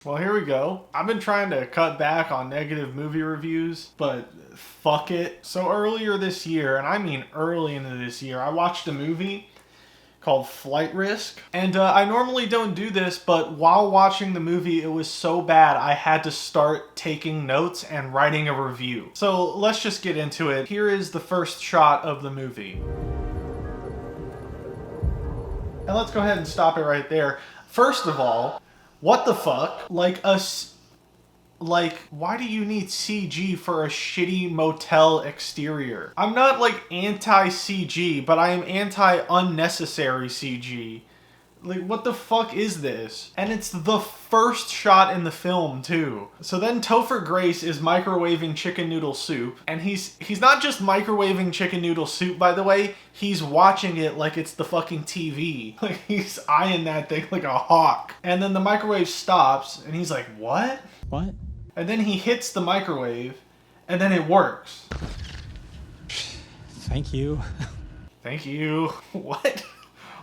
Well, here we go. I've been trying to cut back on negative movie reviews, but fuck it. So earlier this year, and I mean early into this year, I watched a movie called Flight Risk. And I normally don't do this, but while watching the movie, it was so bad I had to start taking notes and writing a review. So let's just get into it. Here is the first shot of the movie. And let's go ahead and stop it right there. First of all, what the fuck? Like, why do you need CG for a shitty motel exterior? I'm not, like, anti-CG, but I am anti-unnecessary CG. Like, what the fuck is this? And it's the first shot in the film, too. So then Topher Grace is microwaving chicken noodle soup. And he's not just microwaving chicken noodle soup, by the way. He's watching it like it's the fucking TV. Like, he's eyeing that thing like a hawk. And then the microwave stops, and he's like, what? What? And then he hits the microwave, and then it works. Thank you. Thank you. What?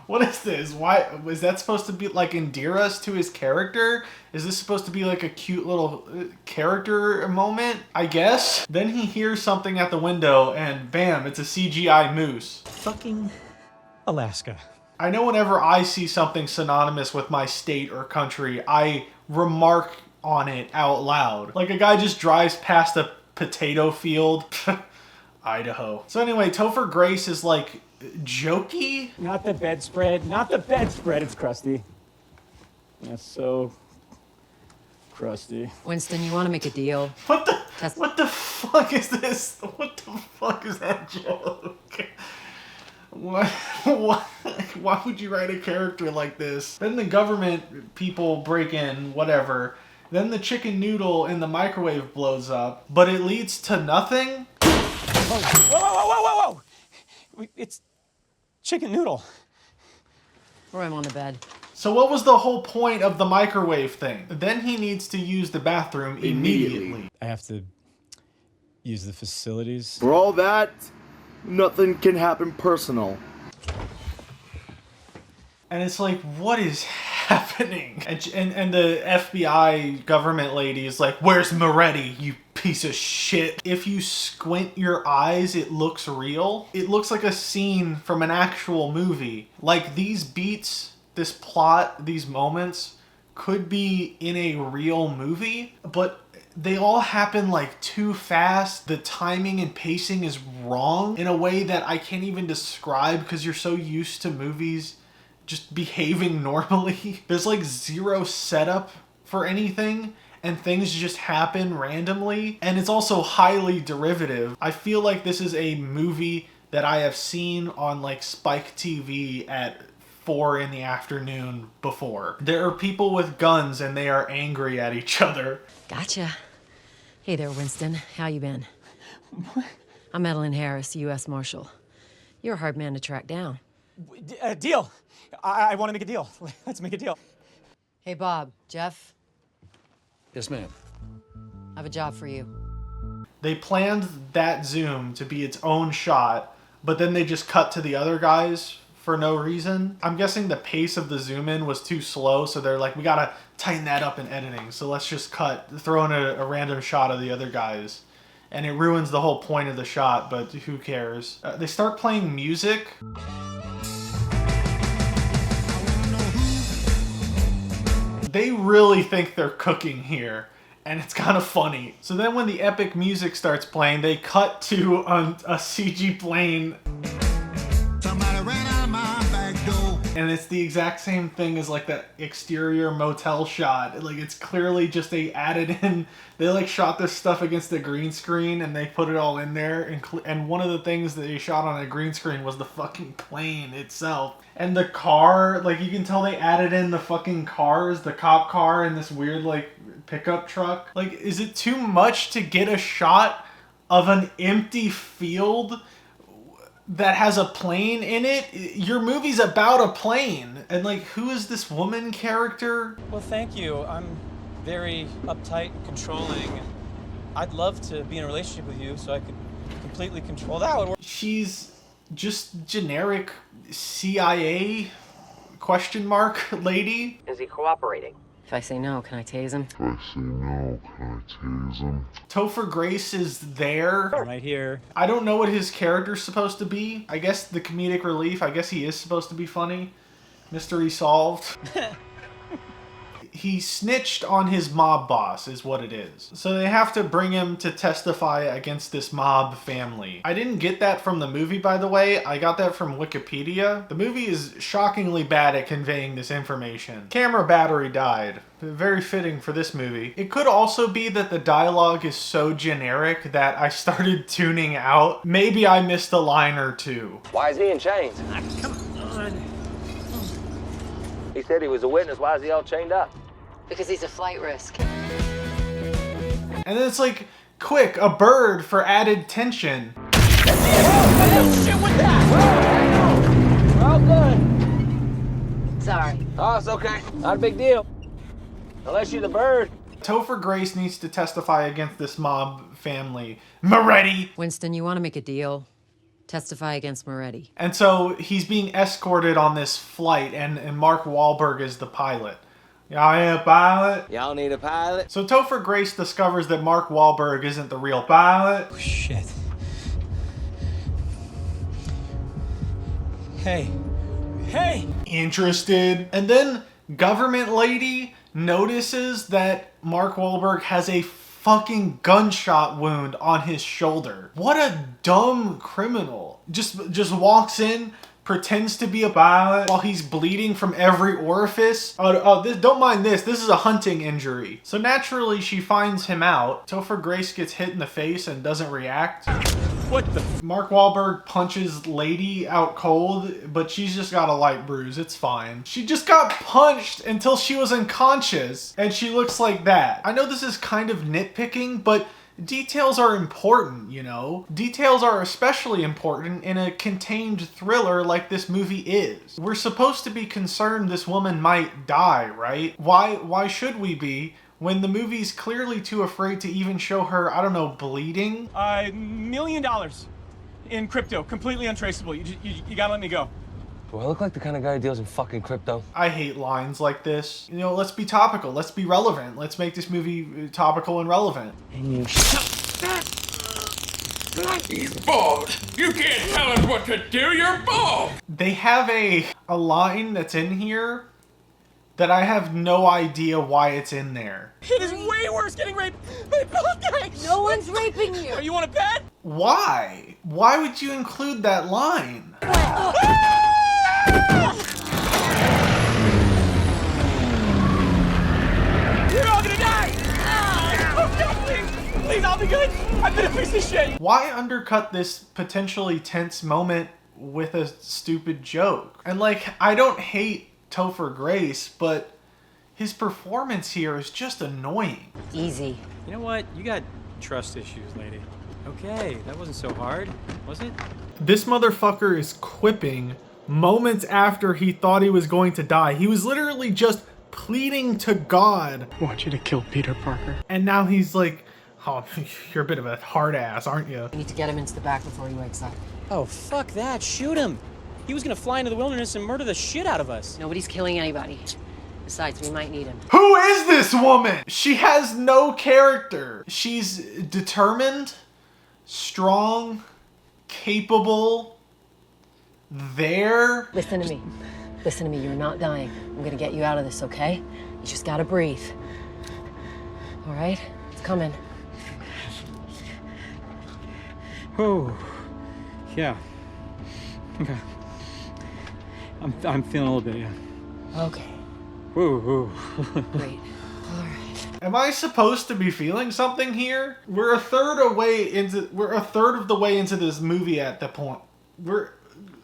What is this? Why was that supposed to be like endear us to his character? Is this supposed to be like a cute little character moment? I guess. Then he hears something at the window and bam, it's a CGI moose. Fucking Alaska. I know whenever I see something synonymous with my state or country, I remark on it out loud. Like a guy just drives past a potato field. Idaho. So anyway, Topher Grace is like jokey. Not the bedspread. Not the bedspread. It's crusty. That's so crusty. Winston, you want to make a deal? What the fuck is this? What the fuck is that joke? Why would you write a character like this? Then the government people break in, whatever. Then the chicken noodle in the microwave blows up, but it leads to nothing? Whoa, whoa, whoa, whoa, whoa, whoa! It's chicken noodle. Or I'm on the bed. So what was the whole point of the microwave thing? Then he needs to use the bathroom immediately. I have to use the facilities. For all that, nothing can happen personal. And it's like, what is happening? And the FBI government lady is like, where's Moretti, you piece of shit? If you squint your eyes, it looks real. It looks like a scene from an actual movie. Like these beats, this plot, these moments could be in a real movie, but they all happen like too fast. The timing and pacing is wrong in a way that I can't even describe because you're so used to movies just behaving normally. There's like zero setup for anything and things just happen randomly. And it's also highly derivative. I feel like this is a movie that I have seen on like Spike TV at 4 in the afternoon before. There are people with guns and they are angry at each other. Gotcha. Hey there, Winston. How you been? I'm Edelyn Harris, U.S. Marshal. You're a hard man to track down. Deal. I want to make a deal. Let's make a deal. Hey, Bob. Jeff? Yes, ma'am. I have a job for you. They planned that zoom to be its own shot, but then they just cut to the other guys for no reason. I'm guessing the pace of the zoom in was too slow, so they're like, we gotta tighten that up in editing, so let's just throw in a random shot of the other guys. And it ruins the whole point of the shot, but who cares? They start playing music. They really think they're cooking here, and it's kind of funny. So then when the epic music starts playing, they cut to a CG plane. Somebody ran out of my back door. And it's the exact same thing as like that exterior motel shot. Like it's clearly just they added in, they like shot this stuff against the green screen and they put it all in there. And one of the things that they shot on a green screen was the fucking plane itself. And the car, like you can tell they added in the fucking cars, the cop car and this weird like pickup truck. Like, is it too much to get a shot of an empty field that has a plane in it? Your movie's about a plane. And like, who is this woman character? Well, thank you. I'm very uptight and controlling. I'd love to be in a relationship with you so I could completely control that. She's just generic CIA question mark lady. Is he cooperating? If I say no, can I tase him? Topher Grace is there. Right here. I don't know what his character's supposed to be. I guess the comedic relief. I guess he is supposed to be funny. Mystery solved. He snitched on his mob boss is what it is. So they have to bring him to testify against this mob family. I didn't get that from the movie, by the way. I got that from Wikipedia. The movie is shockingly bad at conveying this information. Camera battery died. Very fitting for this movie. It could also be that the dialogue is so generic that I started tuning out. Maybe I missed a line or two. Why is he in chains? Come on. He said he was a witness. Why is he all chained up? Because he's a flight risk. And then it's like, quick, a bird for added tension. Shit with that! We're all good. Sorry. Oh, it's okay. Not a big deal. Unless you're the bird. Topher Grace needs to testify against this mob family. Moretti! Winston, you want to make a deal? Testify against Moretti. And so he's being escorted on this flight, and Mark Wahlberg is the pilot. Y'all ain't a pilot? Y'all need a pilot? So Topher Grace discovers that Mark Wahlberg isn't the real pilot. Oh, shit. Hey. Hey! Interested. And then government lady notices that Mark Wahlberg has a fucking gunshot wound on his shoulder. What a dumb criminal. Just walks in, pretends to be a pilot while he's bleeding from every orifice. Don't mind this. This is a hunting injury. So naturally, she finds him out. Topher Grace gets hit in the face and doesn't react. What the? Mark Wahlberg punches lady out cold, but she's just got a light bruise. It's fine. She just got punched until she was unconscious, and she looks like that. I know this is kind of nitpicking, but details are important, you know? Details are especially important in a contained thriller like this movie is. We're supposed to be concerned this woman might die, right? Why should we be when the movie's clearly too afraid to even show her, I don't know, bleeding? $1 million in crypto, completely untraceable. You gotta let me go. Do I look like the kind of guy who deals in fucking crypto? I hate lines like this. You know, let's be topical. Let's be relevant. Let's make this movie topical and relevant. And you He's bald. You can't tell us what to do. You're bald. They have a line that's in here that I have no idea why it's in there. It is way worse getting raped by a bald guy. No one's raping you. You want to bet? Why? Why would you include that line? You're all gonna die! Please, I'll be good. I've been a piece of shit. Why undercut this potentially tense moment with a stupid joke? And like, I don't hate Topher Grace, but his performance here is just annoying. Easy. You know what? You got trust issues, lady. Okay, that wasn't so hard, was it? This motherfucker is quipping moments after he thought he was going to die. He was literally just pleading to God. I want you to kill Peter Parker. And now he's like, oh, you're a bit of a hard ass, aren't you? We need to get him into the back before he wakes up. Oh, fuck that. Shoot him. He was gonna fly into the wilderness and murder the shit out of us. Nobody's killing anybody. Besides, we might need him. Who is this woman? She has no character. She's determined, strong, capable, there. Listen to me. Listen to me. You're not dying. I'm gonna get you out of this, okay? You just gotta breathe. All right? It's coming. Oh, yeah. Okay. I'm feeling a little bit, yeah. Okay. Woo. Great. All right. Am I supposed to be feeling something here? We're a third of the way into this movie at the point.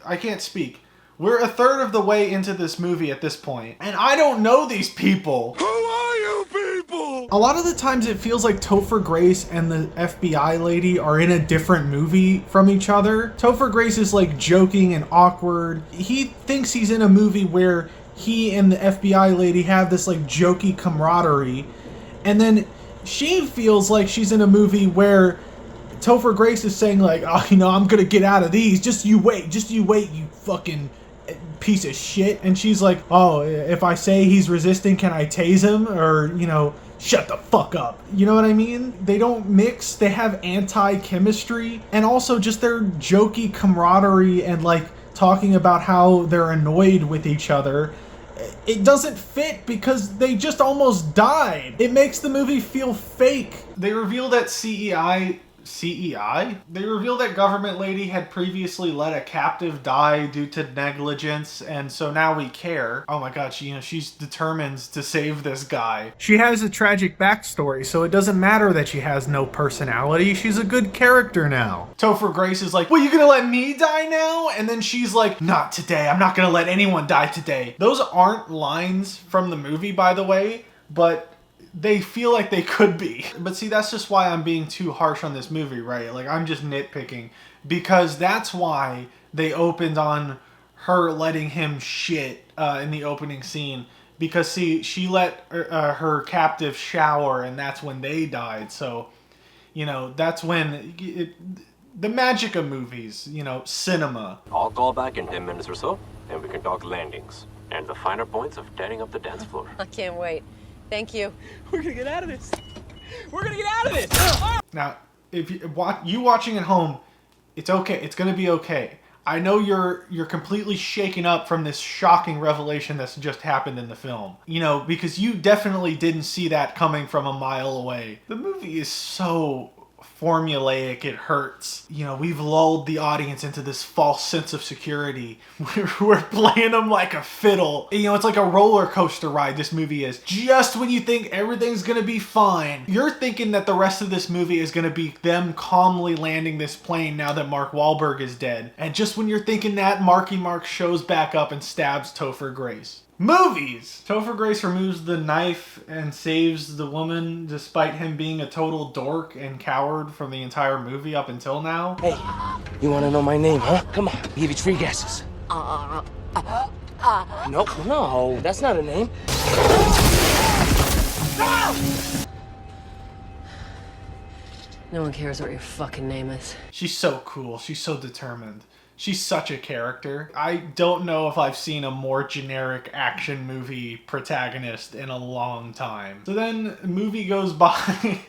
I can't speak. We're a third of the way into this movie at this point, and I don't know these people. Who are you people? A lot of the times it feels like Topher Grace and the FBI lady are in a different movie from each other. Topher Grace is like joking and awkward. He thinks he's in a movie where he and the FBI lady have this like jokey camaraderie, and then she feels like she's in a movie where Topher Grace is saying like, oh, you know, I'm gonna get out of these. Just you wait, you fucking piece of shit. And she's like, oh, if I say he's resisting, can I tase him? Or, you know, shut the fuck up. You know what I mean? They don't mix. They have anti-chemistry. And also just their jokey camaraderie and like talking about how they're annoyed with each other. It doesn't fit because they just almost died. It makes the movie feel fake. They reveal that CEI? They revealed that government lady had previously let a captive die due to negligence, and so now we care. Oh my god, she's determined to save this guy. She has a tragic backstory, so it doesn't matter that she has no personality. She's a good character now. Topher Grace is like, well, you gonna let me die now? And then she's like, not today. I'm not gonna let anyone die today. Those aren't lines from the movie, by the way, but they feel like they could be. But see, that's just why I'm being too harsh on this movie, right? Like, I'm just nitpicking. Because that's why they opened on her letting him shit in the opening scene. Because, see, she let her captive shower, and that's when they died. So, you know, that's when... the magic of movies, you know, cinema. I'll call back in 10 minutes or so, and we can talk landings. And the finer points of tearing up the dance floor. I can't wait. Thank you. We're gonna get out of this. We're gonna get out of this. Now, if you watching at home, it's okay. It's gonna be okay. I know you're completely shaken up from this shocking revelation that's just happened in the film. You know, because you definitely didn't see that coming from a mile away. The movie is so formulaic, it hurts. You know, we've lulled the audience into this false sense of security. We're playing them like a fiddle. You know, it's like a roller coaster ride, this movie is. Just when you think everything's gonna be fine, you're thinking that the rest of this movie is gonna be them calmly landing this plane now that Mark Wahlberg is dead. And just when you're thinking that, Marky Mark shows back up and stabs Topher Grace. Movies! Topher Grace removes the knife and saves the woman despite him being a total dork and coward from the entire movie up until now. Hey, you wanna know my name, huh? Come on, I'll give you 3 guesses. Nope, no, that's not a name. No one cares what your fucking name is. She's so cool. She's so determined. She's such a character. I don't know if I've seen a more generic action movie protagonist in a long time. So then movie goes by.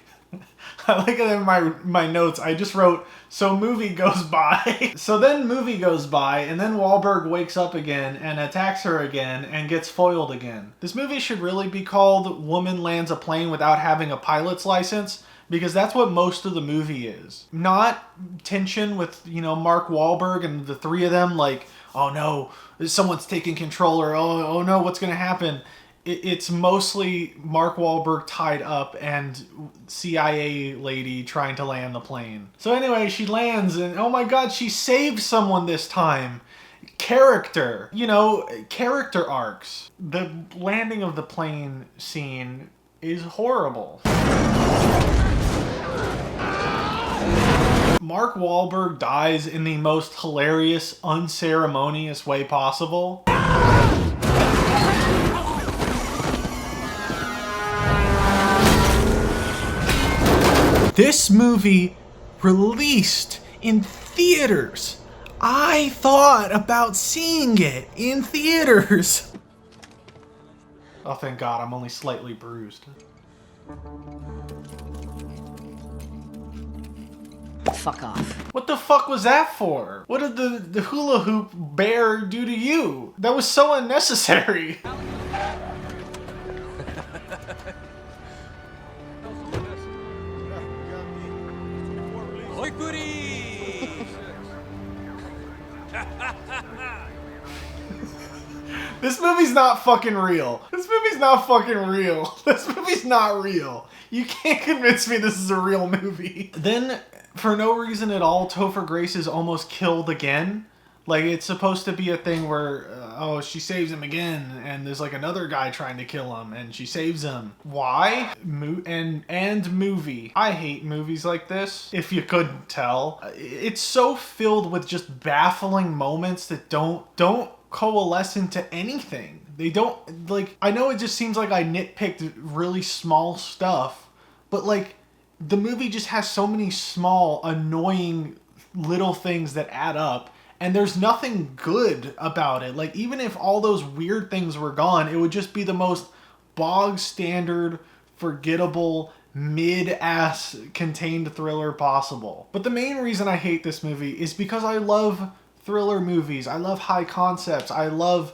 I like it in my notes. I just wrote, so movie goes by. So then movie goes by, and then Wahlberg wakes up again and attacks her again and gets foiled again. This movie should really be called Woman Lands a Plane Without Having a Pilot's License, because that's what most of the movie is. Not tension with, you know, Mark Wahlberg and the three of them like, oh no, someone's taking control, or oh no, what's gonna happen? It's mostly Mark Wahlberg tied up and CIA lady trying to land the plane. So anyway, she lands and oh my god, she saved someone this time. Character. You know, character arcs. The landing of the plane scene is horrible. Mark Wahlberg dies in the most hilarious, unceremonious way possible. This movie released in theaters. I thought about seeing it in theaters. Oh, thank God, I'm only slightly bruised. Fuck off. What the fuck was that for? What did the hula hoop bear do to you? That was so unnecessary. This movie's not fucking real. This movie's not fucking real. This movie's not real. You can't convince me this is a real movie. Then, for no reason at all, Topher Grace is almost killed again. Like, it's supposed to be a thing where, oh, she saves him again, and there's like another guy trying to kill him, and she saves him. Why? And movie. I hate movies like this, if you couldn't tell. It's so filled with just baffling moments that don't coalesce into anything. They don't, like, I know it just seems like I nitpicked really small stuff, but like, the movie just has so many small, annoying little things that add up, And there's nothing good about it. Like, even if all those weird things were gone, it would just be the most bog standard, forgettable, mid-ass contained thriller possible. But the main reason I hate this movie is because I love thriller movies. I love high concepts. I love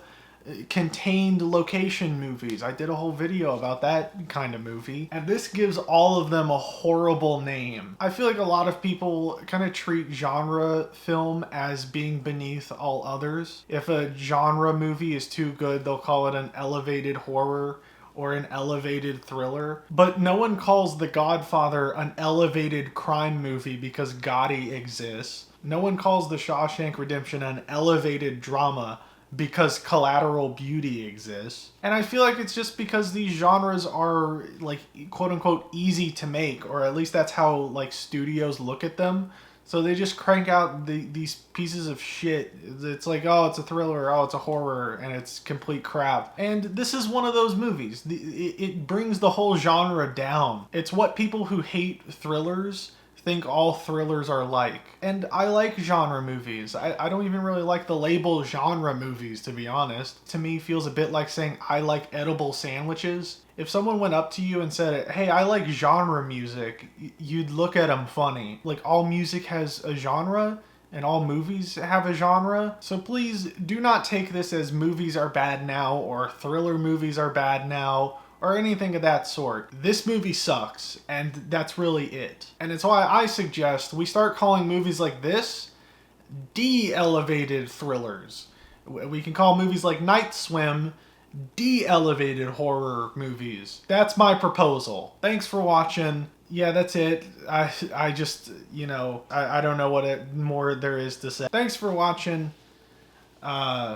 contained location movies. I did a whole video about that kind of movie, and this gives all of them a horrible name. I feel like a lot of people kind of treat genre film as being beneath all others. If a genre movie is too good, they'll call it an elevated horror or an elevated thriller. But no one calls The Godfather an elevated crime movie because Gotti exists. No one calls The Shawshank Redemption an elevated drama because Collateral Beauty exists. And I feel like it's just because these genres are, like, quote unquote easy to make, or at least that's how, like, studios look at them. So they just crank out these pieces of shit. It's like, oh, it's a thriller, oh, it's a horror, and it's complete crap. And this is one of those movies. It brings the whole genre down. It's what people who hate thrillers think all thrillers are like. And I like genre movies. I don't even really like the label genre movies, to be honest. To me, feels a bit like saying I like edible sandwiches. If someone went up to you and said, hey, I like genre music, you'd look at them funny. Like, all music has a genre, and all movies have a genre. So please do not take this as movies are bad now, or thriller movies are bad now, or anything of that sort. This movie sucks, and that's really it. And it's why I suggest we start calling movies like this de-elevated thrillers. We can call movies like Night Swim de-elevated horror movies. That's my proposal. Thanks for watching. Yeah, that's it. I just, you know, I don't know what more there is to say. Thanks for watching.